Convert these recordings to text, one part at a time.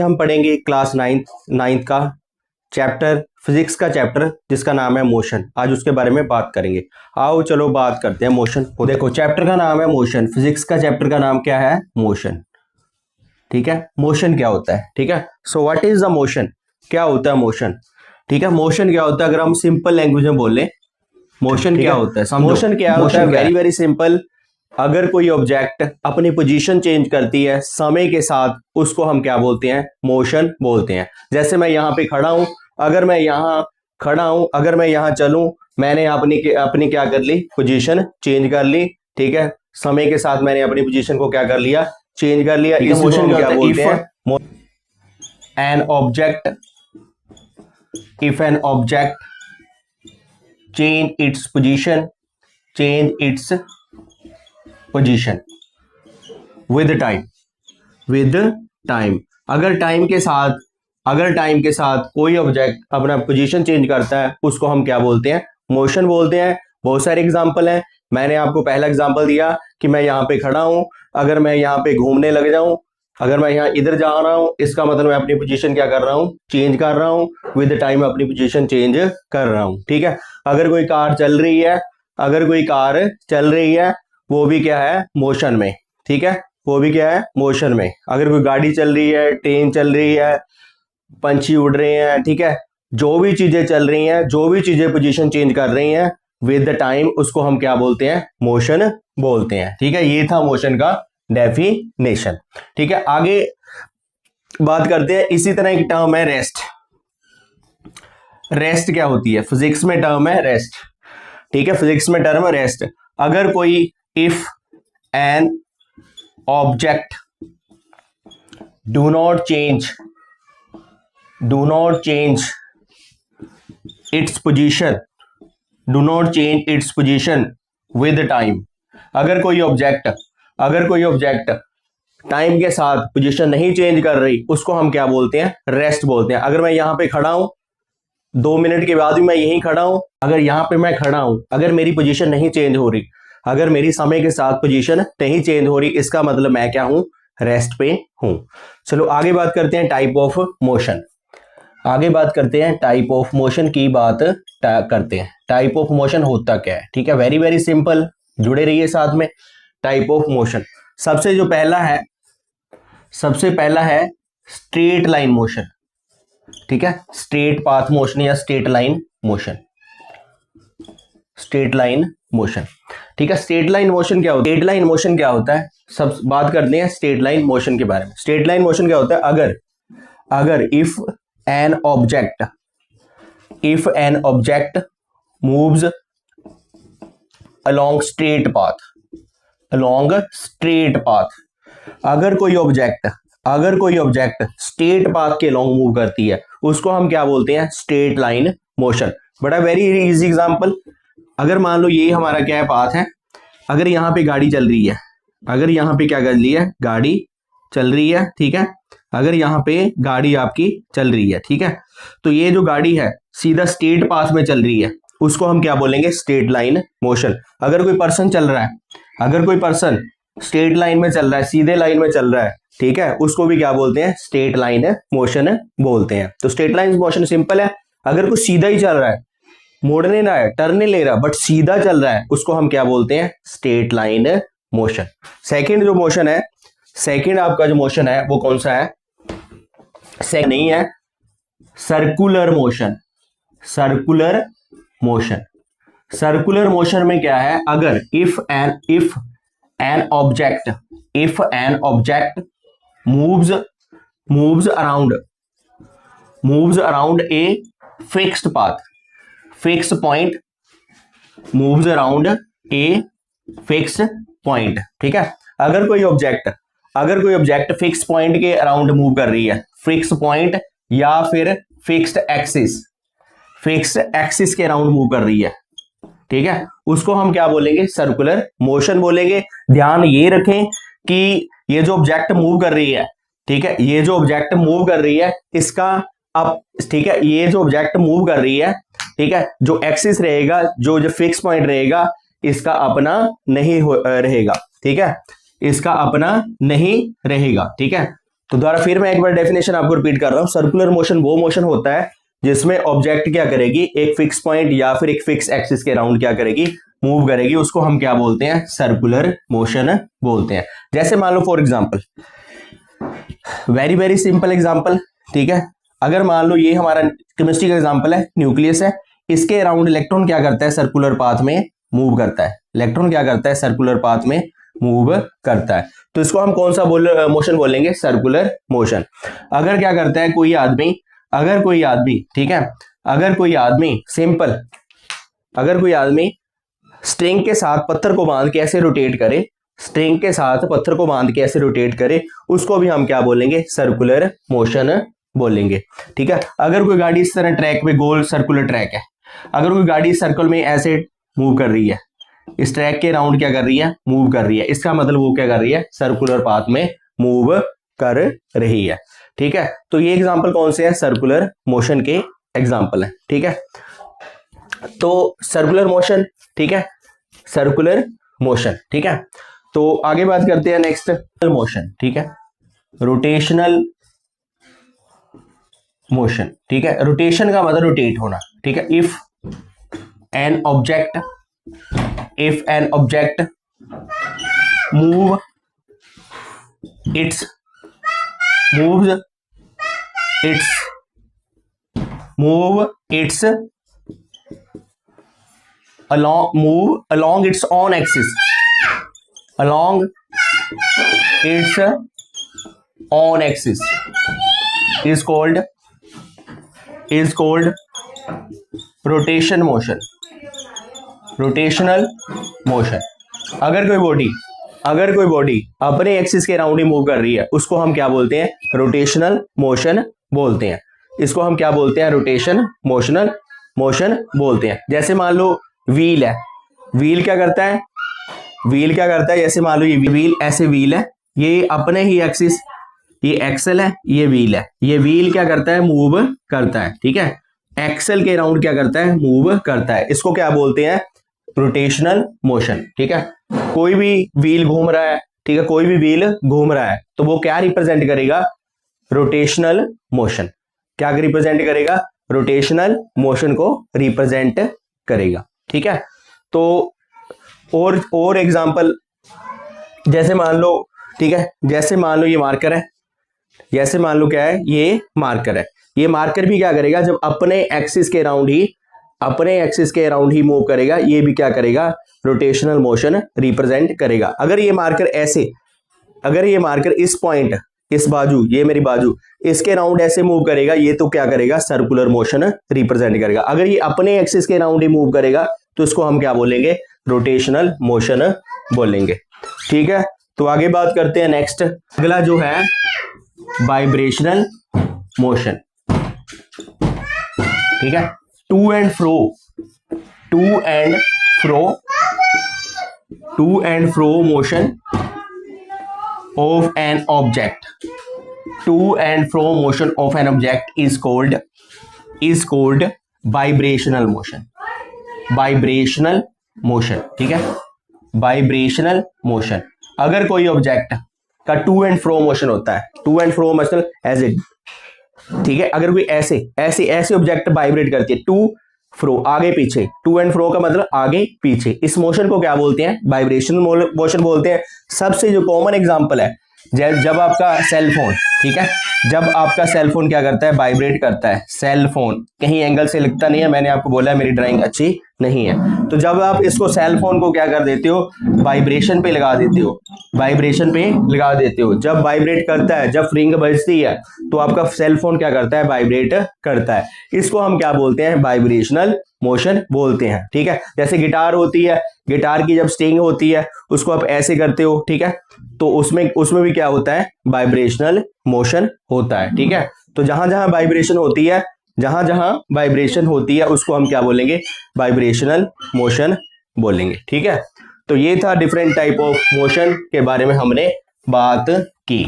हम पढ़ेंगे class ninth का चैप्टर, फिजिक्स का चैप्टर जिसका नाम है मोशन। आज उसके बारे में बात करेंगे। आओ चलो बात करते हैं मोशन को। देखो चैप्टर का नाम है मोशन, फिजिक्स का चैप्टर का नाम क्या है? मोशन। ठीक है, मोशन क्या होता है? ठीक है, so what is the motion? क्या होता है मोशन? ठीक है, मोशन क्या होता है अगर हम सिंपल लैंग्वेज में बोले, मोशन क्या होता है समझो। मोशन क्या होता है? Very very simple. अगर कोई ऑब्जेक्ट अपनी पोजीशन चेंज करती है समय के साथ, उसको हम क्या बोलते हैं? मोशन बोलते हैं। जैसे मैं यहाँ पे खड़ा हूं, अगर मैं यहाँ खड़ा हूं, अगर मैं यहाँ चलूं, मैंने अपनी क्या कर ली? पोजीशन चेंज कर ली। ठीक है, समय के साथ मैंने अपनी पोजीशन को क्या कर लिया? चेंज कर लिया। इस मोशन क्या बोलते हैं? An object, if an object change its position with time। अगर टाइम के साथ कोई ऑब्जेक्ट अपना पोजीशन चेंज करता है, उसको हम क्या बोलते हैं? मोशन बोलते हैं। बहुत सारे एग्जांपल हैं। मैंने आपको पहला एग्जांपल दिया कि मैं यहाँ पे खड़ा हूं, अगर मैं यहाँ पे घूमने लग जाऊं, अगर मैं यहाँ इधर जा रहा हूं, इसका मतलब मैं अपनी पोजीशन क्या कर रहा हूं? चेंज कर रहा हूं। विद टाइम अपनी पोजीशन चेंज कर रहा हूं। ठीक है, अगर कोई कार चल रही है, वो भी क्या है? मोशन में। ठीक है, वो भी क्या है? मोशन में। अगर कोई गाड़ी चल रही है, ट्रेन चल रही है, पंछी उड़ रहे हैं, ठीक है, जो भी चीजें चल रही हैं, जो भी चीजें पोजीशन चेंज कर रही हैं विद द टाइम, उसको हम क्या बोलते हैं? मोशन बोलते हैं। ठीक है, ये था मोशन का डेफिनेशन। ठीक है, आगे बात करते हैं। इसी तरह की टर्म है रेस्ट। रेस्ट क्या होती है? फिजिक्स में टर्म है रेस्ट। ठीक है, फिजिक्स में टर्म है रेस्ट। अगर कोई if an object do not change its position with time. अगर कोई ऑब्जेक्ट टाइम के साथ पोजीशन नहीं चेंज कर रही, उसको हम क्या बोलते हैं? रेस्ट बोलते हैं। अगर मैं यहाँ पे खड़ा हूं, 2 मिनट के बाद भी मैं यहीं खड़ा हूं, अगर यहाँ पे मैं खड़ा हूं, अगर मेरी पोजीशन नहीं चेंज हो रही, अगर मेरी समय के साथ पोजीशन नहीं चेंज हो रही, इसका मतलब मैं क्या हूं? रेस्ट पे हूं। चलो आगे बात करते हैं type of motion. Type of motion की बात करते हैं। टाइप ऑफ मोशन होता क्या है? ठीक है, वेरी वेरी सिंपल, जुड़े रहिए साथ में। टाइप ऑफ मोशन, सबसे पहला है स्ट्रेट लाइन मोशन। ठीक है, स्ट्रेट पाथ मोशन या स्ट्रेट लाइन मोशन। ठीक है, स्ट्रेट लाइन मोशन क्या होता है? सब बात करते हैं स्ट्रेट लाइन मोशन के बारे में। स्ट्रेट लाइन मोशन क्या होता है? अगर if an object moves along straight path, अगर कोई ऑब्जेक्ट स्ट्रेट पाथ के लॉन्ग मूव करती है, उसको हम क्या बोलते हैं? Straight line motion. बड़ा वेरी इजी एग्जांपल। अगर मान लो ये हमारा क्या है? पाथ है। अगर यहाँ पे गाड़ी चल रही है, अगर यहाँ पे क्या कर रही है? गाड़ी चल रही है। ठीक है, अगर यहाँ पे गाड़ी आपकी चल रही है, ठीक है, तो ये जो गाड़ी है सीधा स्ट्रेट पाथ में चल रही है, उसको हम क्या बोलेंगे? Straight line motion. अगर कोई पर्सन स्ट्रेट लाइन में चल रहा है, सीधे लाइन में चल रहा है, ठीक है, उसको भी क्या बोलते हैं? स्ट्रेट लाइन मोशन बोलते हैं। तो स्ट्रेट लाइन मोशन सिंपल है। अगर कोई सीधा ही चल रहा है, मोड़ने ना है, टर्न नहीं ले रहा, बट सीधा चल रहा है, उसको हम क्या बोलते हैं? Straight line motion. सेकंड आपका जो मोशन है वो कौन सा है? नहीं है, सर्कुलर मोशन में क्या है? अगर if an object moves around a fixed path, fix point. ठीक है, अगर कोई ऑब्जेक्ट फिक्स पॉइंट के अराउंड मूव कर रही है, फिक्स पॉइंट या फिर फिक्स्ड एक्सिस के अराउंड मूव कर रही है, ठीक है, उसको हम क्या बोलेंगे? सर्कुलर मोशन बोलेंगे। ध्यान ये रखें कि ये जो ऑब्जेक्ट मूव कर रही है, ठीक है, ये जो ऑब्जेक्ट मूव कर रही है, इसका अब ठीक है, ये जो ऑब्जेक्ट मूव कर रही है, ठीक है, जो एक्सिस रहेगा, जो फिक्स पॉइंट रहेगा, इसका अपना नहीं रहेगा। ठीक है, इसका अपना नहीं रहेगा। ठीक है, तो दोबारा फिर मैं एक बार डेफिनेशन आपको रिपीट कर रहा हूं। सर्कुलर मोशन वो मोशन होता है जिसमें ऑब्जेक्ट क्या करेगी, एक फिक्स पॉइंट या फिर एक फिक्स एक्सिस के अराउंड क्या करेगी, मूव करेगी, उसको हम क्या बोलते हैं, सर्कुलर मोशन बोलते हैं। जैसे मान लो for example, very very simple example, ठीक है, अगर मान लो ये हमारा केमिस्ट्री का एग्जांपल है, न्यूक्लियस है, इसके अराउंड इलेक्ट्रॉन क्या करता है, सर्कुलर पाथ में मूव करता है। इलेक्ट्रॉन क्या करता है, सर्कुलर पाथ में मूव करता है। तो इसको हम कौन सा मोशन बोलेंगे, सर्कुलर मोशन। अगर क्या करता है कोई आदमी, अगर कोई आदमी, ठीक है, अगर कोई आदमी सिंपल, अगर कोई आदमी स्ट्रिंग के साथ पत्थर को बांध के ऐसे रोटेट करे, स्ट्रिंग के साथ पत्थर को बांध के ऐसे रोटेट करे, उसको भी हम क्या बोलेंगे, सर्कुलर मोशन बोलेंगे। ठीक है, अगर कोई गाड़ी इस तरह ट्रैक पे, गोल सर्कुलर ट्रैक है, अगर कोई गाड़ी सर्कल में ऐसे मूव कर रही है, इस ट्रैक के राउंड क्या कर रही है, मूव कर रही है, इसका मतलब वो क्या कर रही है, सर्कुलर पाथ में मूव कर रही है। ठीक है, तो ये एग्जांपल कौन से हैं, सर्कुलर मोशन के एग्जांपल है। ठीक है, तो सर्कुलर मोशन, ठीक है, सर्कुलर मोशन। ठीक है, तो आगे बात करते हैं नेक्स्ट मोशन। ठीक है, रोटेशनल मोशन। ठीक है, रोटेशन का मतलब रोटेट होना। ठीक है, if an object move it's along its own axis, is called rotation motion, rotational motion. अगर कोई बॉडी अपने एक्सिस के राउंड ही मूव कर रही है, उसको हम क्या बोलते हैं, रोटेशनल मोशन बोलते हैं। इसको हम क्या बोलते हैं, रोटेशन मोशनल मोशन बोलते हैं। जैसे मान लो व्हील है, व्हील क्या करता है, जैसे मान लो ये व्हील, ऐसे व्हील है, ये अपने ही एक्सिस, ये एक्सल है, ये व्हील है, ये व्हील क्या करता है, मूव करता है। ठीक है, एक्सल के राउंड क्या करता है, मूव करता है। इसको क्या बोलते हैं, रोटेशनल मोशन। ठीक है, कोई भी व्हील घूम रहा है, ठीक है, कोई भी व्हील घूम रहा है, तो वो क्या रिप्रेजेंट करेगा, रोटेशनल मोशन। क्या रिप्रेजेंट करेगा, रोटेशनल मोशन को रिप्रेजेंट करेगा। ठीक है, तो और एग्जांपल, जैसे मान लो, ठीक है, जैसे मान लो ये मार्कर है, जैसे मान लो क्या है, ये मार्कर है, ये मार्कर भी क्या करेगा, जब अपने एक्सिस के अराउंड ही मूव करेगा, ये भी क्या करेगा, रोटेशनल मोशन रिप्रेजेंट करेगा। अगर ये मार्कर इस पॉइंट, इस बाजू, ये मेरी बाजू, इसके राउंड ऐसे मूव करेगा, ये तो क्या करेगा, सर्कुलर मोशन रिप्रेजेंट करेगा। अगर ये अपने एक्सिस के राउंड ही मूव करेगा, तो इसको हम क्या बोलेंगे, रोटेशनल मोशन बोलेंगे। ठीक है, तो आगे बात करते हैं नेक्स्ट, अगला जो है वाइब्रेशनल मोशन। ठीक है, to and fro motion of an object, is called vibrational motion. ठीक है, वाइब्रेशनल मोशन। अगर कोई ऑब्जेक्ट का टू एंड फ्रो मोशन होता है, to and fro motion as it, ठीक है, अगर कोई ऐसे ऑब्जेक्ट वाइब्रेट करती है, टू फ्रो, आगे पीछे, टू एंड फ्रो का मतलब आगे पीछे, इस मोशन को क्या बोलते हैं, वाइब्रेशनल मोशन बोलते हैं। सबसे जो कॉमन एग्जांपल है, जब आपका सेल फोन, ठीक है, जब आपका सेल फोन क्या करता है, वाइब्रेट करता है, सेल फोन कहीं एंगल से लिखता नहीं है, मैंने आपको बोला है मेरी ड्राइंग अच्छी नहीं है, तो जब आप इसको सेल फोन को क्या कर देते हो, वाइब्रेशन पे लगा देते हो, जब वाइब्रेट करता है, जब रिंग बजती है, तो आपका सेल फोन क्या करता है, वाइब्रेट करता है। इसको हम क्या बोलते हैं, वाइब्रेशनल मोशन बोलते हैं। ठीक है, जैसे गिटार होती है, गिटार की जब स्ट्रिंग होती है, उसको आप ऐसे करते हो, ठीक है, तो उसमें भी क्या होता है, वाइब्रेशनल मोशन होता है। ठीक है, तो जहां जहां वाइब्रेशन होती है, उसको हम क्या बोलेंगे, वाइब्रेशनल मोशन बोलेंगे। ठीक है, तो ये था डिफरेंट टाइप ऑफ मोशन के बारे में हमने बात की।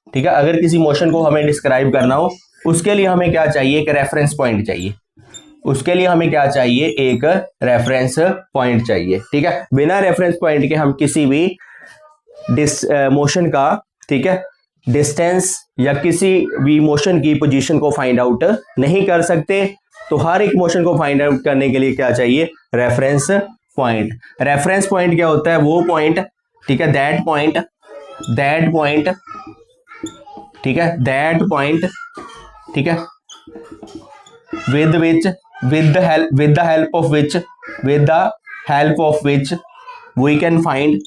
ठीक है, अगर किसी मोशन को हमें डिस्क्राइब करना हो, उसके लिए हमें क्या चाहिए, एक रेफरेंस पॉइंट चाहिए। ठीक है, बिना रेफरेंस पॉइंट के हम किसी भी मोशन का, ठीक है, डिस्टेंस या किसी भी मोशन की पोजीशन को फाइंड आउट नहीं कर सकते, तो हर एक मोशन को फाइंड आउट करने के लिए क्या चाहिए, रेफरेंस पॉइंट। रेफरेंस पॉइंट क्या होता है, वो पॉइंट, ठीक है, दैट पॉइंट, ठीक है, दैट पॉइंट, ठीक है, with which, with the help of which we can find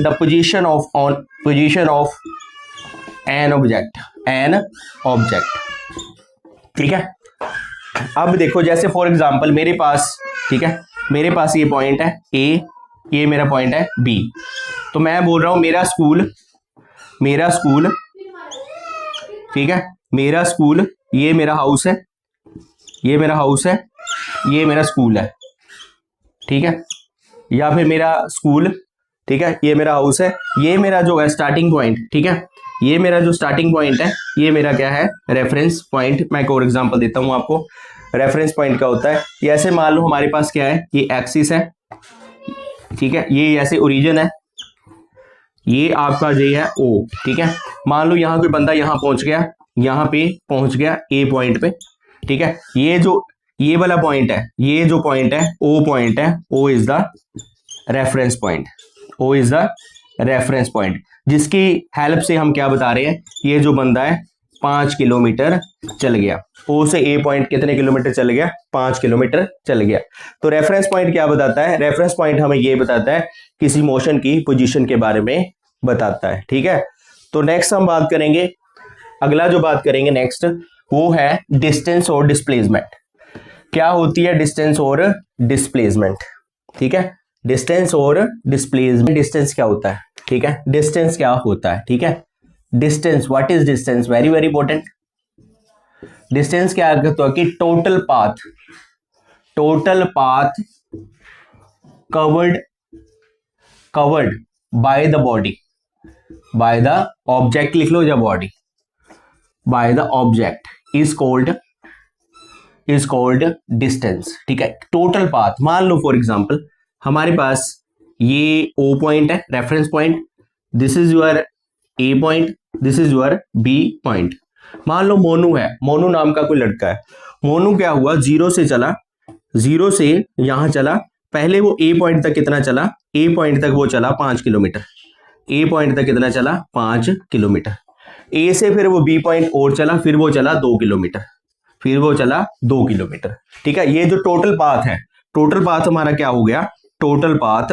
the position of an object, ठीक है। अब देखो, जैसे फॉर एग्जांपल मेरे पास, ठीक है, मेरे पास ये पॉइंट है ए, ये मेरा पॉइंट है बी, तो मैं बोल रहा हूं मेरा स्कूल, ठीक है, मेरा स्कूल, ये मेरा हाउस है, ये मेरा हाउस है, ये मेरा स्कूल है, ठीक है, या फिर मेरा स्कूल, ठीक है, ये मेरा हाउस है, ये मेरा जो है स्टार्टिंग पॉइंट, ठीक है, ये मेरा जो स्टार्टिंग पॉइंट है, ये मेरा क्या है, रेफरेंस पॉइंट। मैं एक और एग्जांपल देता हूं आपको, रेफरेंस पॉइंट क्या होता है। ये ऐसे मान लो हमारे पास क्या है, ये एक्सिस है, ठीक है, ये ऐसे ओरिजिन है, ये आपका ये है ओ, ठीक है। मान लो यहाँ कोई बंदा यहाँ पहुंच गया, यहाँ पे पहुंच गया ए पॉइंट पे, ठीक है, ये वाला पॉइंट है, ये जो पॉइंट है ओ पॉइंट है, O is the reference point, O is the reference point, जिसकी हेल्प से हम क्या बता रहे हैं, ये जो बंदा है 5 किलोमीटर चल गया, ओ से ए पॉइंट कितने किलोमीटर चल गया, 5 किलोमीटर चल गया। तो रेफरेंस पॉइंट क्या बताता है, रेफरेंस पॉइंट हमें ये बताता है किसी मोशन की पोजीशन के बारे में बताता है, ठीक है। तो नेक्स्ट हम बात करेंगे, अगला जो बात करेंगे नेक्स्ट, वो है डिस्टेंस और डिस्प्लेसमेंट। क्या होती है डिस्टेंस और डिस्प्लेसमेंट, ठीक है, डिस्टेंस और डिस्प्लेसमेंट। डिस्टेंस क्या होता है, ठीक है, डिस्टेंस क्या होता है, ठीक है, distance, what is distance, very very important. Distance क्या कहता है कि total path covered by the body, bye the object लिख लो, या body, bye the object is called distance, ठीक है। टोटल पाथ, मान लो फॉर एग्जांपल हमारे पास ये ओ पॉइंट है, reference point, this is your A point, this is your B point. मान लो मोनू है, मोनू नाम का कोई लड़का है, मोनू क्या हुआ, जीरो से चला, जीरो से यहां चला, पहले वो ए पॉइंट तक कितना चला, ए पॉइंट तक वो चला 5 किलोमीटर, ए पॉइंट तक कितना चला, 5 किलोमीटर। ए से फिर वो बी पॉइंट और चला, फिर वो चला 2 किलोमीटर, फिर वो चला 2 किलोमीटर, ठीक है। ये जो टोटल पाथ है, टोटल पाथ हमारा क्या हो गया, टोटल पाथ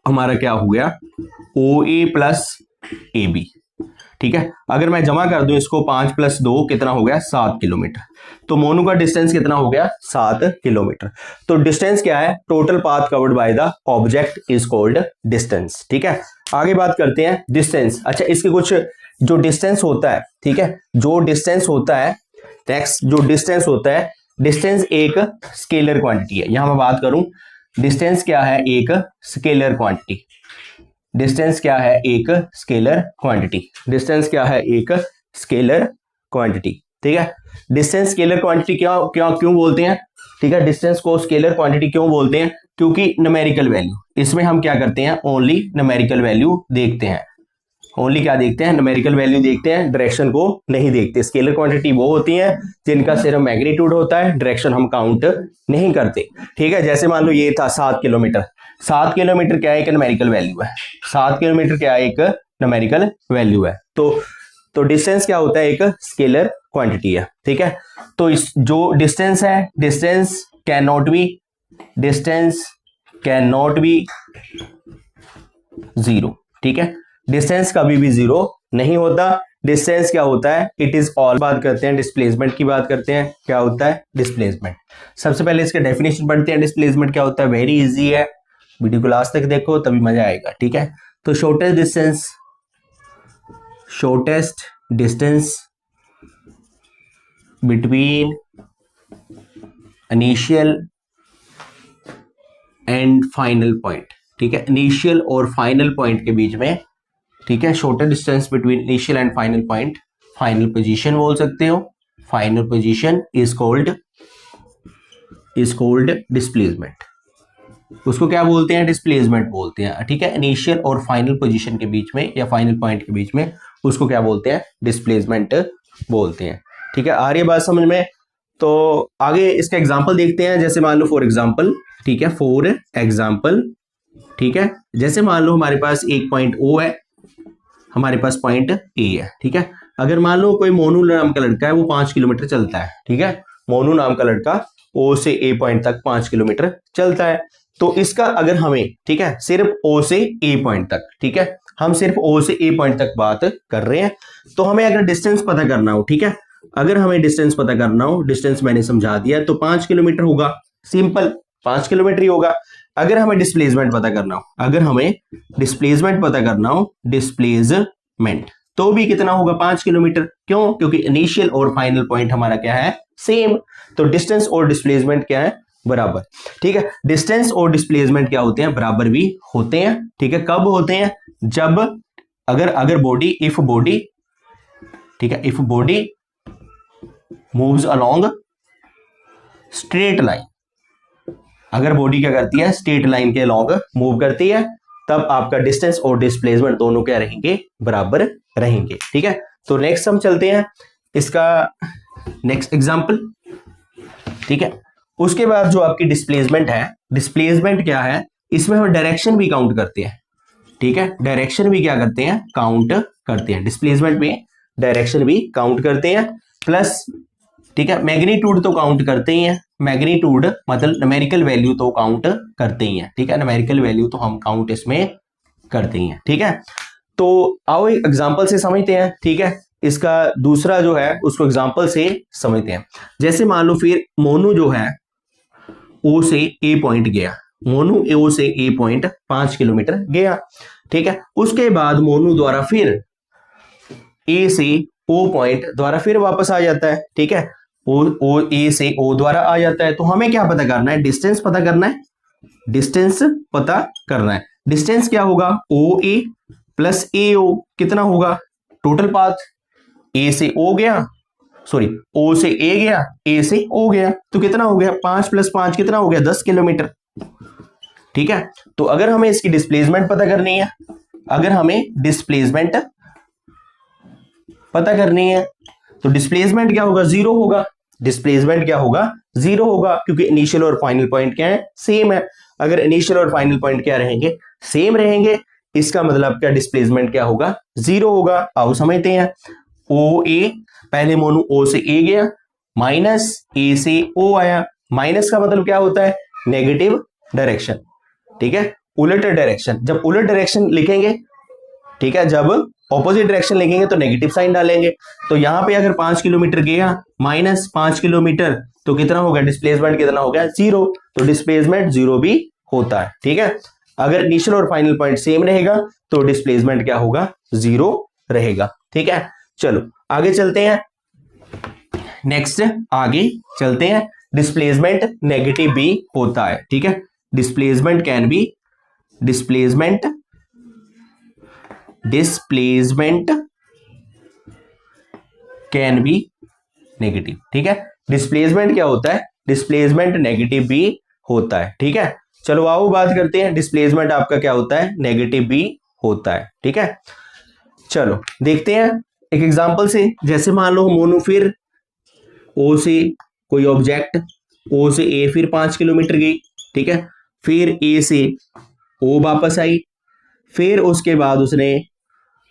हमारा क्या हो गया, ओ ए प्लस ए बी, ठीक है। अगर मैं जमा कर दूं इसको, 5 + 2 कितना हो गया, 7 किलोमीटर। तो मोनू का डिस्टेंस कितना हो गया, 7 किलोमीटर। तो डिस्टेंस क्या है, total path covered by the object is called distance, ठीक है। आगे बात करते हैं डिस्टेंस। अच्छा, इसके कुछ जो डिस्टेंस होता है, ठीक है, जो डिस्टेंस होता है, नेक्स्ट जो डिस्टेंस होता है, डिस्टेंस एक स्केलर क्वांटिटी है। यहां मैं बात करूं, डिस्टेंस क्या है, एक स्केलर क्वांटिटी। डिस्टेंस क्या है, एक स्केलर क्वांटिटी। डिस्टेंस क्या है, एक स्केलर क्वांटिटी, ठीक है। डिस्टेंस स्केलर क्वांटिटी क्यों बोलते हैं, ठीक है, डिस्टेंस को स्केलर क्वांटिटी क्यों बोलते हैं, क्योंकि न्यूमेरिकल वैल्यू, इसमें हम क्या करते हैं, ओनली न्यूमेरिकल वैल्यू देखते हैं, ओनली क्या देखते हैं, न्यूमेरिकल वैल्यू देखते हैं, डायरेक्शन को नहीं देखते। स्केलर क्वांटिटी वो होती है जिनका सिर्फ मैग्नीट्यूड होता है, डायरेक्शन हम काउंट नहीं करते, ठीक है। जैसे मान लो ये था 7 किलोमीटर, 7 किलोमीटर क्या है, एक न्यूमेरिकल वैल्यू है, 7 किलोमीटर क्या है, एक न्यूमेरिकल वैल्यू है। तो डिस्टेंस क्या होता है, एक स्केलर क्वांटिटी है, ठीक है। तो इस जो डिस्टेंस है, distance can not be zero, ठीक है, डिस्टेंस कभी भी जीरो नहीं होता। डिस्टेंस क्या होता है, इट इज ऑल। बात करते हैं डिस्प्लेसमेंट की, बात करते हैं क्या होता है डिस्प्लेसमेंट। सबसे पहले इसके डेफिनेशन पढ़ते हैं, डिस्प्लेसमेंट क्या होता है, वेरी इजी है, वीडियो को लास्ट तक देखो तभी मजा आएगा, ठीक है। तो shortest distance between initial and final point, ठीक है, इनिशियल और फाइनल पॉइंट के बीच में, ठीक है, shortest distance between initial and final point, final position बोल सकते हो, final position is called displacement, उसको क्या बोलते हैं, डिस्प्लेसमेंट बोलते हैं, ठीक है। इनिशियल और फाइनल पोजीशन के बीच में या फाइनल पॉइंट के बीच में उसको क्या बोलते हैं, डिस्प्लेसमेंट बोलते हैं, ठीक है। आ रही है बात समझ में। तो आगे इसका एग्जांपल देखते हैं, जैसे मान लो फॉर एग्जांपल, ठीक है, फॉर एग्जांपल, ठीक है, जैसे मान लो हमारे पास एक पॉइंट ओ है, हमारे पास पॉइंट ए है, ठीक है। अगर मान लो कोई मोनू नाम का लड़का है, वो 5 किलोमीटर चलता है, ठीक है। मोनू नाम का लड़का ओ से ए पॉइंट तक 5 किलोमीटर चलता है। तो इसका अगर हमें, ठीक है, सिर्फ ओ से ए पॉइंट तक, ठीक है, हम सिर्फ ओ से ए पॉइंट तक बात कर रहे हैं, तो हमें अगर डिस्टेंस पता करना हो, ठीक है, अगर हमें डिस्टेंस पता करना हो, डिस्टेंस मैंने समझा दिया, तो 5 किलोमीटर होगा, सिंपल 5 किलोमीटर ही होगा। अगर हमें डिस्प्लेसमेंट पता करना हो, अगर हमें डिस्प्लेसमेंट पता करना हो, डिस्प्लेसमेंट, तो भी कितना होगा, 5 किलोमीटर। क्यों? क्योंकि इनिशियल और फाइनल पॉइंट हमारा क्या है, सेम। तो डिस्टेंस और डिस्प्लेसमेंट क्या है, बराबर, ठीक है। डिस्टेंस और डिस्प्लेसमेंट क्या होते हैं, बराबर भी होते हैं, ठीक है। कब होते हैं, जब अगर बॉडी, इफ बॉडी, ठीक है, if body moves along straight line, अगर बॉडी क्या करती है, स्ट्रेट लाइन के अलोंग मूव करती है, तब आपका डिस्टेंस और डिस्प्लेसमेंट दोनों क्या रहेंगे, बराबर रहेंगे, ठीक है। तो नेक्स्ट हम चलते हैं इसका नेक्स्ट एग्जांपल, ठीक है। उसके बाद जो आपकी डिस्प्लेसमेंट है, डिस्प्लेसमेंट क्या है, इसमें हम डायरेक्शन भी काउंट करते हैं, ठीक है। डायरेक्शन भी क्या करते हैं, काउंट करते हैं। डिस्प्लेसमेंट में डायरेक्शन भी काउंट करते हैं, प्लस, ठीक है, मैग्नीट्यूड तो काउंट करते ही हैं। मैग्नीट्यूड मतलब न्यूमेरिकल वैल्यू तो काउंट करते ही हैं, ठीक है। न्यूमेरिकल वैल्यू तो हम काउंट इसमें करते ही हैं, ठीक है। तो आओ एक एग्जांपल से समझते हैं, ठीक है। इसका दूसरा जो है उसको एग्जांपल से समझते हैं। जैसे मान लो फिर मोनू जो है ओ से ए पॉइंट गया, मोनू ओ से ए पॉइंट 5 किलोमीटर गया, ठीक है। उसके बाद मोनू द्वारा फिर ए से ओ पॉइंट द्वारा फिर वापस आ जाता है, ठीक है। ओ ए से ओ द्वारा आ जाता है। तो हमें क्या पता करना है, डिस्टेंस पता करना है, डिस्टेंस पता करना है। डिस्टेंस क्या होगा, ओ ए प्लस ए ओ, कितना होगा, टोटल पाथ, ए से ओ गया, सॉरी ओ से ए गया, ए से ओ गया, तो कितना हो गया, 5 + 5 कितना हो गया, 10 किलोमीटर, ठीक है। तो अगर हमें इसकी डिस्प्लेसमेंट पता करनी है, अगर हमें डिस्प्लेसमेंट पता करनी है, तो डिस्प्लेसमेंट क्या होगा, 0 होगा। डिस्प्लेसमेंट क्या होगा, 0 होगा, क्योंकि इनिशियल और फाइनल पॉइंट क्या है, सेम है। अगर इनिशियल और फाइनल पॉइंट क्या रहेंगे, सेम रहेंगे, इसका मतलब क्या, डिस्प्लेसमेंट क्या होगा, 0 होगा। आओ समझते हैं। ओ ए, पहले मोनू ओ से ए गया, माइनस ए से ओ आया। माइनस का मतलब क्या होता है, नेगेटिव डायरेक्शन, ठीक है, उलट डायरेक्शन। जब उलट डायरेक्शन लिखेंगे, ठीक है, जब ऑपोजिट डायरेक्शन लिखेंगे तो नेगेटिव साइन डालेंगे। तो यहां पे अगर 5 किलोमीटर गया, -5 किलोमीटर, तो कितना हो गया, डिस्प्लेसमेंट कितना हो गया, 0। तो डिस्प्लेसमेंट 0 भी होता है, ठीक है। अगर इनिशियल और फाइनल पॉइंट सेम रहेगा तो डिस्प्लेसमेंट क्या होगा, 0 रहेगा, ठीक है। चलो आगे चलते हैं, नेक्स्ट आगे चलते हैं। डिस्प्लेसमेंट नेगेटिव भी होता है, ठीक है। Displacement can be, displacement can be negative, ठीक है। डिस्प्लेसमेंट क्या होता है, डिस्प्लेसमेंट नेगेटिव भी होता है, ठीक है। चलो आओ बात करते हैं, डिस्प्लेसमेंट आपका क्या होता है, नेगेटिव भी होता है, ठीक है। चलो देखते हैं एक एग्जांपल से। जैसे मान लो मोनू फिर ओ से कोई ऑब्जेक्ट, ओ से ए फिर 5 किलोमीटर गई, ठीक है। फिर ए से ओ वापस आई, फिर उसके बाद उसने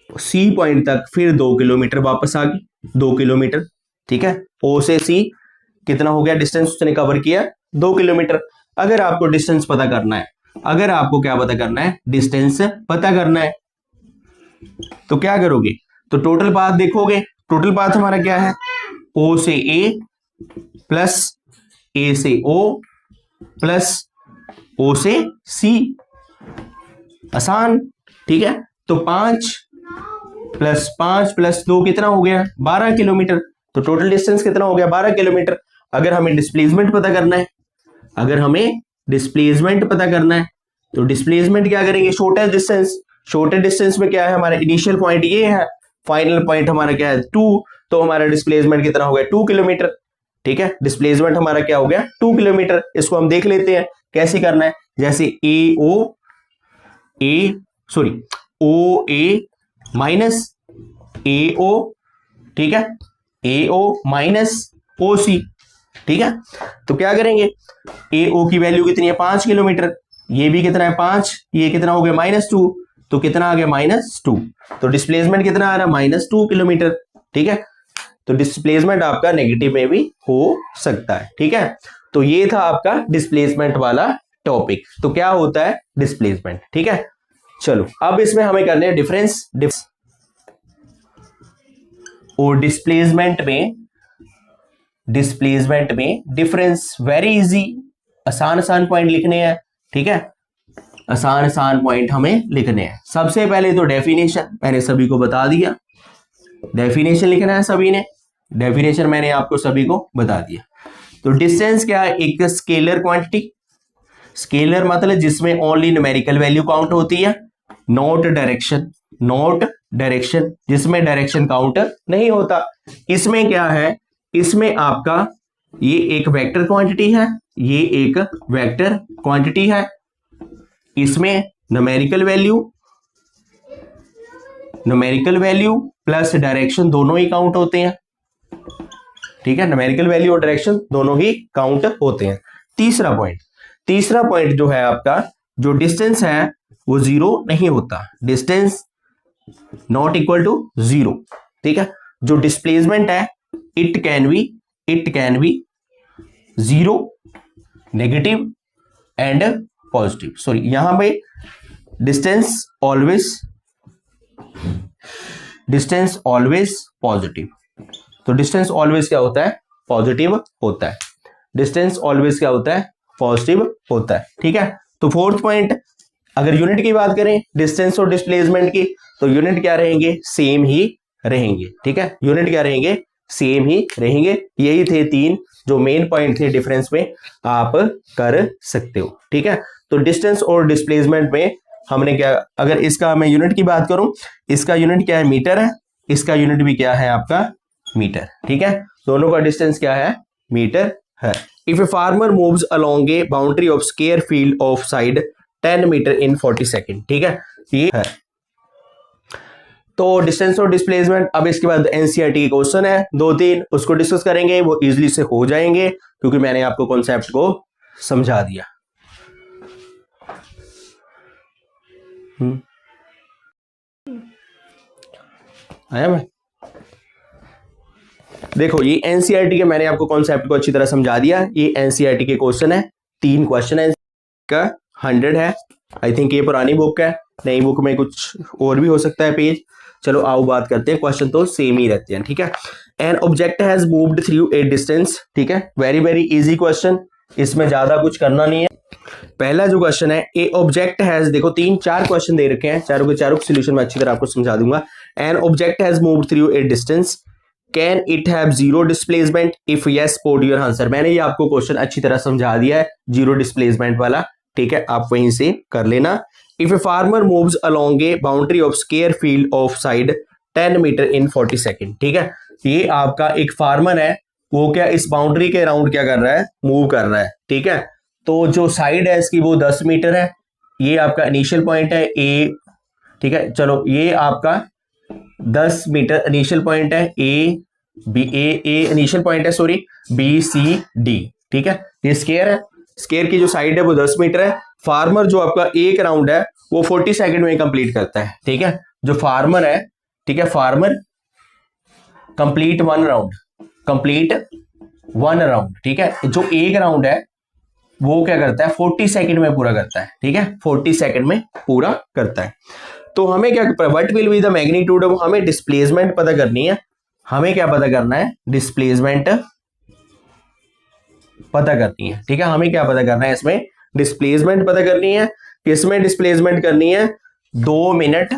सी पॉइंट तक फिर 2 किलोमीटर वापस आ गई, 2 किलोमीटर, ठीक है। ओ से सी कितना हो गया, डिस्टेंस उसने कवर किया 2 किलोमीटर। अगर आपको डिस्टेंस पता करना है, अगर आपको क्या पता करना है, डिस्टेंस पता करना है, तो क्या करोगे, तो टोटल पाथ देखोगे। टोटल पाथ हमारा क्या है, ओ से ए प्लस ए से ओ प्लस ओ से सी, आसान, ठीक है। तो 5 + 5 + 2 कितना हो गया, 12 किलोमीटर। तो टोटल डिस्टेंस कितना हो गया, 12 किलोमीटर। अगर हमें डिस्प्लेसमेंट पता करना है, अगर हमें डिस्प्लेसमेंट पता करना है, तो डिस्प्लेसमेंट क्या करेंगे, शॉर्टेस्ट डिस्टेंस। शॉर्टेस्ट डिस्टेंस में क्या है, हमारा इनिशियल पॉइंट ये है, फाइनल पॉइंट हमारा क्या है 2, तो हमारा डिस्प्लेसमेंट कितना हो गया, 2 किलोमीटर, ठीक है। डिस्प्लेसमेंट हमारा क्या हो गया, 2 किलोमीटर। इसको हम देख लेते हैं कैसे करना है। जैसे ओ ए माइनस ए ओ, ठीक है, ए ओ माइनस ओ सी, ठीक है। तो क्या करेंगे, ए ओ की वैल्यू कितनी है 5 किलोमीटर, ये भी कितना है 5, ये कितना हो गया -2, तो कितना आ गया -2, तो डिस्प्लेसमेंट कितना आ रहा है -2 किलोमीटर, ठीक है। तो डिस्प्लेसमेंट आपका नेगेटिव में भी हो सकता है, ठीक है। तो ये था आपका डिस्प्लेसमेंट वाला टॉपिक। तो क्या होता है डिस्प्लेसमेंट, ठीक है। चलो अब इसमें हमें करने हैं डिफरेंस और डिस्प्लेसमेंट में डिफरेंस वेरी इजी, आसान पॉइंट लिखने हैं, ठीक है, आसान पॉइंट हमें लिखने हैं। सबसे पहले तो डेफिनेशन मैंने सभी को बता दिया, डेफिनेशन लिखना है सभी ने, डेफिनेशन मैंने आपको सभी को बता दिया। तो डिस्टेंस क्या है, एक स्केलर क्वांटिटी, स्केलर मतलब जिसमें ओनली न्यूमेरिकल वैल्यू काउंट होती है, नोट डायरेक्शन जिसमें डायरेक्शन काउंट नहीं होता। इसमें क्या है, इसमें आपका ये एक वेक्टर क्वांटिटी है, ये एक वेक्टर क्वांटिटी है, इसमें न्यूमेरिकल वैल्यू प्लस डायरेक्शन दोनों ही काउंट होते हैं, ठीक है, न्यूमेरिकल वैल्यू और डायरेक्शन दोनों ही काउंट होते हैं। तीसरा पॉइंट जो है आपका, जो डिस्टेंस है वो 0 नहीं होता, डिस्टेंस नॉट इक्वल टू 0, ठीक है। जो डिस्प्लेसमेंट है it can be 0, negative and positive, sorry यहां पे डिस्टेंस ऑलवेज पॉजिटिव। तो डिस्टेंस ऑलवेज क्या होता है, पॉजिटिव होता है, डिस्टेंस ऑलवेज क्या होता है, पॉजिटिव होता है, ठीक है। तो फोर्थ पॉइंट, अगर यूनिट की बात करें डिस्टेंस और डिस्प्लेसमेंट की, तो यूनिट क्या रहेंगे, सेम ही रहेंगे, ठीक है, यूनिट क्या रहेंगे, सेम ही रहेंगे। यही थे 3 जो मेन पॉइंट थे डिफरेंस में, आप कर सकते हो, ठीक है। तो डिस्टेंस और डिस्प्लेसमेंट में हमने क्या, अगर इसका मैं यूनिट की बात करूं, इसका यूनिट क्या है, मीटर है, इसका यूनिट भी क्या है आपका, मीटर, ठीक है, दोनों का डिस्टेंस क्या है, मीटर है। If a farmer moves along a boundary of square field of side 10 metre in 40 second, ठीक है, ये है। तो डिस्टेंस और डिस्प्लेसमेंट, अब इसके बाद एनसीईआरटी के क्वेश्चन है 2-3, उसको डिस्कस करेंगे, वो इजीली से हो जाएंगे क्योंकि मैंने आपको कॉन्सेप्ट को समझा दिया। आया मैं, देखो ये एनसीईआरटी के मैंने आपको कॉन्सेप्ट को अच्छी तरह समझा दिया। ये एनसीईआरटी के क्वेश्चन है, 3 क्वेश्चन है का 100 है, आई थिंक ये पुरानी बुक है, नई बुक में कुछ और भी हो सकता है पेज। चलो आओ बात करते हैं, क्वेश्चन तो सेम ही रहते हैं, ठीक है। An object has moved through a distance, ठीक है, वेरी इजी क्वेश्चन, इसमें ज्यादा कुछ करना नहीं है। पहला जो क्वेश्चन है, ए ऑब्जेक्ट हैज, देखो 3-4 क्वेश्चन दे रखे हैं, चारों के चारों सोल्यूशन में अच्छी तरह आपको समझा दूंगा। An object has moved through a distance, can it have 0 displacement, if yes put your answer. मैंने ये आपको क्वेश्चन अच्छी तरह समझा दिया है 0 डिस्प्लेसमेंट वाला, ठीक है, आप वहीं से कर लेना। If a farmer moves along a boundary of square field of side 10 metre in 40 second, ठीक है, ये आपका एक फार्मर है, वो क्या इस बाउंड्री के अराउंड क्या कर रहा है, मूव कर रहा है, ठीक है। तो जो साइड है इसकी वो 10 मीटर है, ये आपका इनिशियल पॉइंट है ए, ठीक है, चलो ये आपका 10 मीटर इनिशियल पॉइंट है, ए इनिशियल पॉइंट है, सॉरी बी सी डी, ठीक है। ये स्क्वायर है, स्क्वायर की जो साइड है वो 10 मीटर है। फार्मर जो आपका एक राउंड है वो 40 सेकंड में कंप्लीट करता है, ठीक है, जो फार्मर है, ठीक है, फार्मर कंप्लीट वन राउंड, ठीक है, जो एक राउंड है वो क्या करता है 40 सेकंड में पूरा करता है, ठीक है, 40 सेकंड में पूरा करता है। तो हमें क्या, what will be the magnitude of, हमें डिस्प्लेसमेंट पता करनी है, हमें क्या पता करना है, डिस्प्लेसमेंट पता करनी है, ठीक है, हमें क्या पता करना है, इसमें डिस्प्लेसमेंट पता करनी है। किसमें डिस्प्लेसमेंट करनी है, 2 मिनट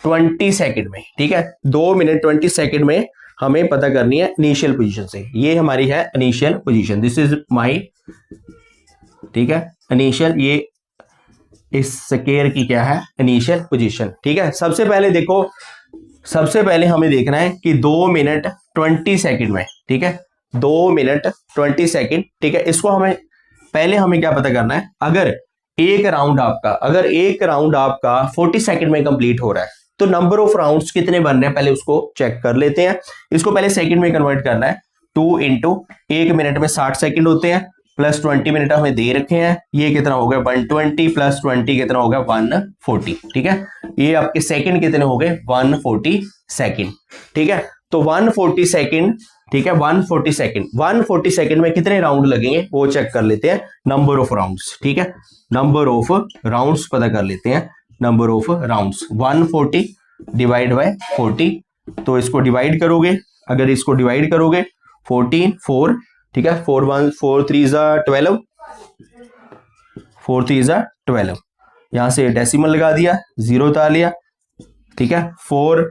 20 सेकंड में, ठीक है, 2 मिनट 20 सेकंड में हमें पता करनी है इनिशियल पोजीशन से। ये हमारी है initial position, this is my, ठीक है, इनिशियल, ये इस स्क्वायर की क्या है इनिशियल पोजीशन, ठीक है। सबसे पहले देखो, सबसे पहले हमें देखना है कि 2 मिनट 20 सेकंड में, ठीक है, 2 मिनट 20 सेकंड, ठीक है, इसको हमें पहले हमें क्या पता करना है, अगर एक राउंड आपका 40 सेकंड में कंप्लीट हो रहा है तो नंबर ऑफ राउंड्स कितने बन रहे हैं पहले उसको चेक कर लेते हैं। इसको पहले सेकंड में कन्वर्ट करना है। 2 इंटू 1 मिनट में 60 सेकंड होते हैं, प्लस 20 मिनट हमें दे रखे हैं, ये कितना हो गया 120 प्लस 20 कितना हो गया 140। ठीक है, ये आपके सेकंड कितने हो गए 140 सेकंड। ठीक है, तो 140 सेकंड, ठीक है 140 सेकंड में कितने राउंड लगेंगे वो चेक कर लेते हैं, नंबर ऑफ राउंड्स। ठीक है, नंबर ऑफ राउंड्स पता कर लेते हैं, number of rounds 140 divide by 40, तो इसको डिवाइड करोगे, अगर इसको डिवाइड करोगे 14 4, ठीक है 4 1 4 3 12, 4 3 12, यहां से डेसिमल लगा दिया, जीरो उतार लिया। ठीक है, 4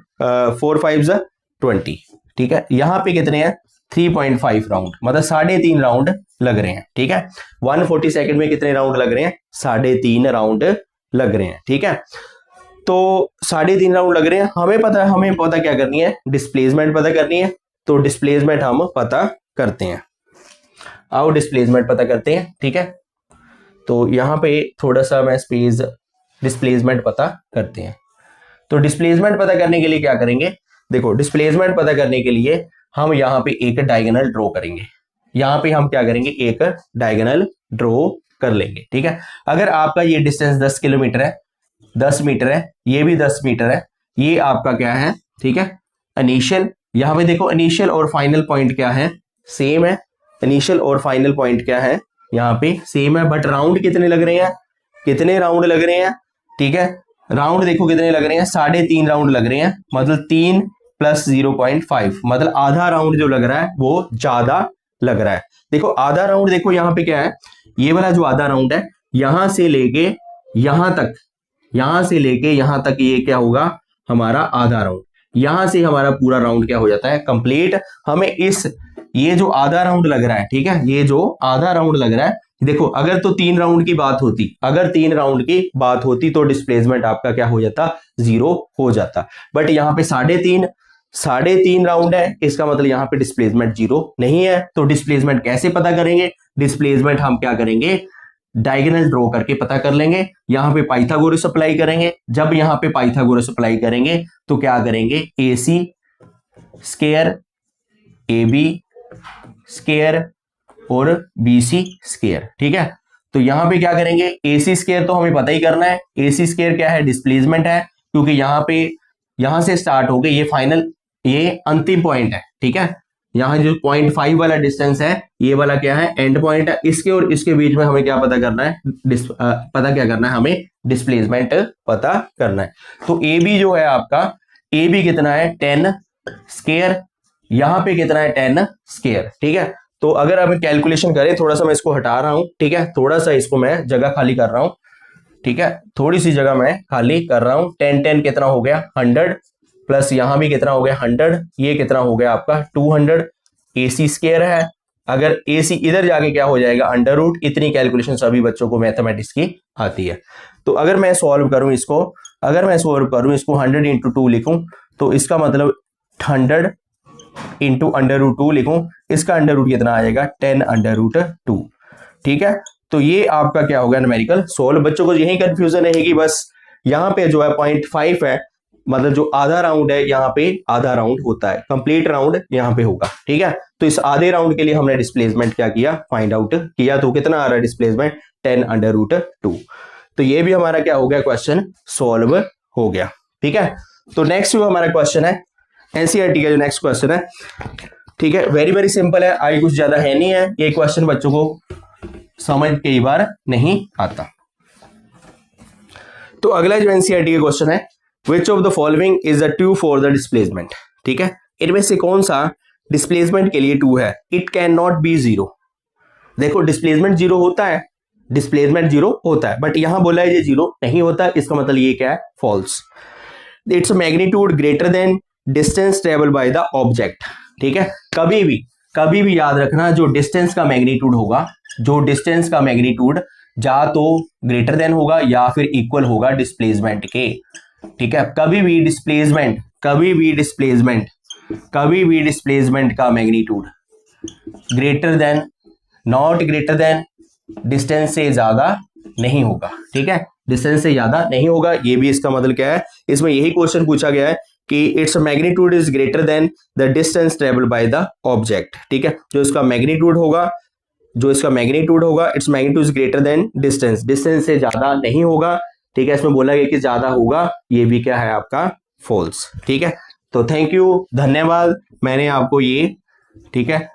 5 20। ठीक है, यहां पे कितने हैं 3.5 राउंड, मतलब 3.5 राउंड लग रहे हैं। ठीक है, 140 सेकंड में कितने राउंड लग रहे हैं 3.5 राउंड लग रहे हैं। ठीक है, तो 3.5 राउंड लग रहे हैं, हमें पता क्या करनी है, डिस्प्लेसमेंट पता करनी है। तो डिस्प्लेसमेंट हम पता करते हैं, आओ डिस्प्लेसमेंट पता करते हैं। ठीक है, तो यहां पे थोड़ा सा मैं स्पेस, डिस्प्लेसमेंट पता करते हैं। तो डिस्प्लेसमेंट पता करने के लिए क्या करेंगे, देखो डिस्प्लेसमेंट पता करने के लिए हम यहाँ पे एक डायगोनल ड्रॉ करेंगे, यहाँ पे हम क्या करेंगे एक डायगोनल ड्रॉ कर लेंगे। ठीक है, अगर आपका ये डिस्टेंस 10 किलोमीटर है, 10 मीटर है, ये भी 10 मीटर है, ये आपका क्या है, ठीक है इनिशियल, यहाँ पे देखो इनिशियल और फाइनल पॉइंट क्या है, सेम है, इनिशियल और फाइनल पॉइंट क्या है यहाँ पे सेम है, बट राउंड कितने लग रहे हैं, कितने राउंड लग रहे हैं। ठीक है, राउंड देखो कितने लग रहे हैं 3.5 राउंड लग रहे हैं, मतलब 3 प्लस 0.5, मतलब आधा राउंड जो लग रहा है वो ज्यादा लग रहा है। देखो आधा राउंड, देखो यहाँ पे क्या है, ये वाला जो आधा राउंड है यहां से लेके यहां तक, यहां से लेके यहां तक ये क्या होगा हमारा आधा राउंड, यहां से हमारा पूरा राउंड क्या हो जाता है कंप्लीट। हमें इस ये जो आधा राउंड लग रहा है, ठीक है ये जो आधा राउंड लग रहा है, देखो अगर तो 3 राउंड की बात होती, अगर 3 राउंड की बात होती तो डिस्प्लेसमेंट आपका क्या हो जाता 0 हो जाता, बट यहाँ पे 3.5 राउंड है, इसका मतलब यहाँ पे डिस्प्लेसमेंट 0 नहीं है। तो डिस्प्लेसमेंट कैसे पता करेंगे, डिस्प्लेसमेंट हम क्या करेंगे डायगोनल ड्रॉ करके पता कर लेंगे। यहाँ पे पाइथागोरस अप्लाई करेंगे, जब यहाँ पे पाइथागोरस अप्लाई करेंगे तो क्या करेंगे AC स्क्वायर AB स्क्वायर और BC स्क्वायर। ठीक है, तो यहां पे क्या करेंगे AC स्क्वायर तो हमें पता ही करना है, AC स्क्वायर क्या है डिस्प्लेसमेंट है, क्योंकि यहाँ पे यहां से स्टार्ट हो गए ये फाइनल, ये अंतिम पॉइंट है। ठीक है, यहाँ जो 0.5 वाला डिस्टेंस है ये वाला क्या है एंड पॉइंट है, इसके और इसके बीच में हमें क्या पता करना है, पता क्या करना है हमें डिस्प्लेसमेंट पता करना है। तो AB जो है आपका, AB कितना है 10 स्क्वायर, यहाँ पे कितना है 10 स्क्वायर। ठीक है, तो अगर अब कैलकुलेशन करें, थोड़ा सा मैं इसको हटा रहा हूं, ठीक है थोड़ा सा इसको मैं जगह खाली कर रहा हूं, ठीक है थोड़ी सी जगह मैं खाली कर रहा हूं। 10 कितना हो गया 100, प्लस यहां भी कितना हो गया 100, ये कितना हो गया आपका 200। AC स्क्वायर है, अगर AC इधर जाके क्या हो जाएगा अंडर रूट, इतनी कैलकुलेशन सभी बच्चों को मैथमेटिक्स की आती है। तो अगर मैं सॉल्व करूं इसको, अगर मैं सॉल्व करूं इसको 100 इंटू 2 लिखूं, तो इसका मतलब 100 इंटू अंडर रूट 2 लिखूं, इसका अंडर रूट कितना आ जाएगा 10 अंडर रूट 2। ठीक है, तो ये आपका क्या होगा न्यूमेरिकल सोल्व। बच्चों को यही कंफ्यूजन है कि बस यहाँ पे जो है 0.5 है, मतलब जो आधा राउंड है यहाँ पे आधा राउंड होता है, कंप्लीट राउंड यहाँ पे होगा। ठीक है, तो इस आधे राउंड के लिए हमने डिस्प्लेसमेंट क्या किया फाइंड आउट किया, तो कितना आ रहा है डिस्प्लेसमेंट 10 अंडर रूट 2। तो ये भी हमारा क्या हो गया क्वेश्चन सोल्व हो गया। ठीक है, तो नेक्स्ट जो हमारा क्वेश्चन है एनसीईआरटी का जो नेक्स्ट क्वेश्चन है, ठीक है वेरी वेरी सिंपल है, आई कुछ ज्यादा है नहीं है, ये क्वेश्चन बच्चों को समझ कई बार नहीं आता। तो अगला जो एनसीईआरटी का क्वेश्चन है, which of the following is the true for the displacement. ठीक है, इनमें से कौन सा डिस्प्लेसमेंट के लिए ट्रू है, इट कैन नॉट बी 0। देखो डिस्प्लेसमेंट 0 होता है, डिस्प्लेसमेंट 0 होता है, बट यहां बोला है ये 0 नहीं होता, इसका मतलब ये क्या है false. Its magnitude greater than distance travel by the object. ठीक है, कभी भी याद रखना जो डिस्टेंस का मैग्नीट्यूड होगा, जो डिस्टेंस का मैग्नीट्यूड या तो ग्रेटर देन होगा या फिर इक्वल होगा डिस्प्लेसमेंट के। ठीक है, कभी भी डिस्प्लेसमेंट का magnitude greater then, not greater than distance से ज्यादा नहीं होगा। ठीक है, डिस्टेंस से ज्यादा नहीं होगा, ये भी इसका मतलब क्या है, इसमें यही क्वेश्चन पूछा गया है कि its magnitude is greater than the distance travel by the object. ठीक है, जो इसका मैग्नीट्यूड होगा its magnitude is greater than distance, distance से ज्यादा नहीं होगा। ठीक है, इसमें बोला गया कि ज्यादा होगा, ये भी क्या है आपका फॉल्स। ठीक है, तो थैंक यू, धन्यवाद। मैंने आपको ये, ठीक है,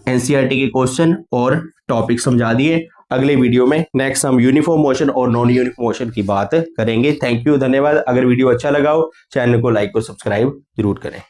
एनसीईआरटी के क्वेश्चन और टॉपिक समझा दिए। अगले वीडियो में नेक्स्ट हम यूनिफॉर्म मोशन और नॉन यूनिफॉर्म मोशन की बात करेंगे। थैंक यू, धन्यवाद। अगर वीडियो अच्छा लगा हो, चैनल को लाइक और सब्सक्राइब जरूर करें।